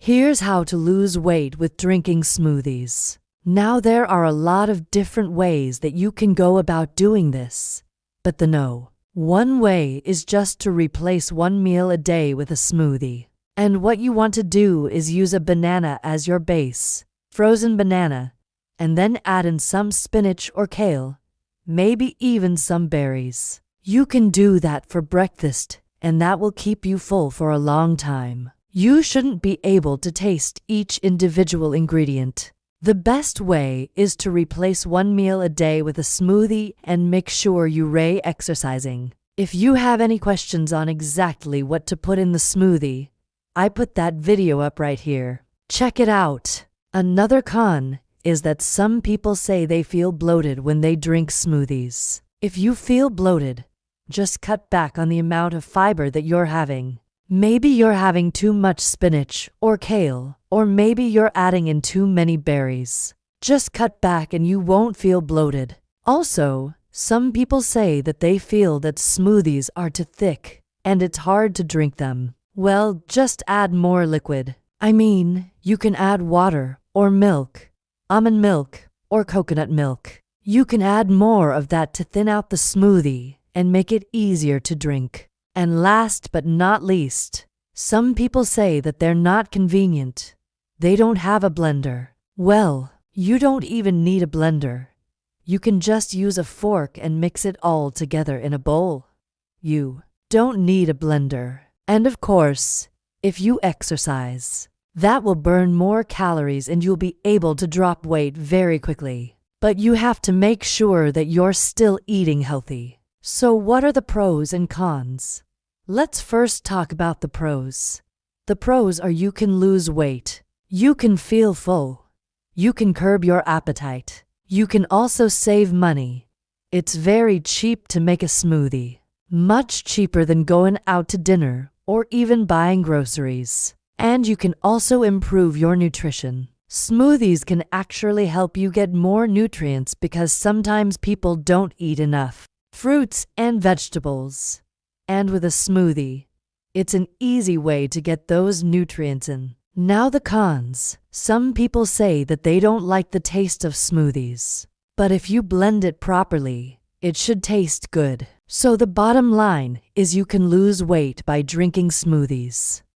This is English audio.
Here's how to lose weight with drinking smoothies. Now there are a lot of different ways that you can go about doing this, but one way is just to replace one meal a day with a smoothie. And what you want to do is use a banana as your base, frozen banana, and then add in some spinach or kale, maybe even some berries. You can do that for breakfast, and that will keep you full for a long time. You shouldn't be able to taste each individual ingredient. The best way is to replace one meal a day with a smoothie and make sure you're exercising. If you have any questions on exactly what to put in the smoothie, I put that video up right here. Check it out. Another con is that some people say they feel bloated when they drink smoothies. If you feel bloated, just cut back on the amount of fiber that you're having. Maybe you're having too much spinach or kale, or maybe you're adding in too many berries. Just cut back and you won't feel bloated. Also, some people say that they feel that smoothies are too thick and it's hard to drink them. Well, just add more liquid. You can add water or milk, almond milk or coconut milk. You can add more of that to thin out the smoothie and make it easier to drink. And last but not least, some people say that they're not convenient. They don't have a blender. Well, you don't even need a blender. You can just use a fork and mix it all together in a bowl. You don't need a blender. And of course, if you exercise, that will burn more calories and you'll be able to drop weight very quickly. But you have to make sure that you're still eating healthy. So what are the pros and cons? Let's first talk about the pros. The pros are you can lose weight. You can feel full. You can curb your appetite. You can also save money. It's very cheap to make a smoothie. Much cheaper than going out to dinner or even buying groceries. And you can also improve your nutrition. Smoothies can actually help you get more nutrients because sometimes people don't eat enough fruits and vegetables. And with a smoothie, it's an easy way to get those nutrients in. Now the cons. Some people say that they don't like the taste of smoothies. But if you blend it properly, it should taste good. So the bottom line is you can lose weight by drinking smoothies.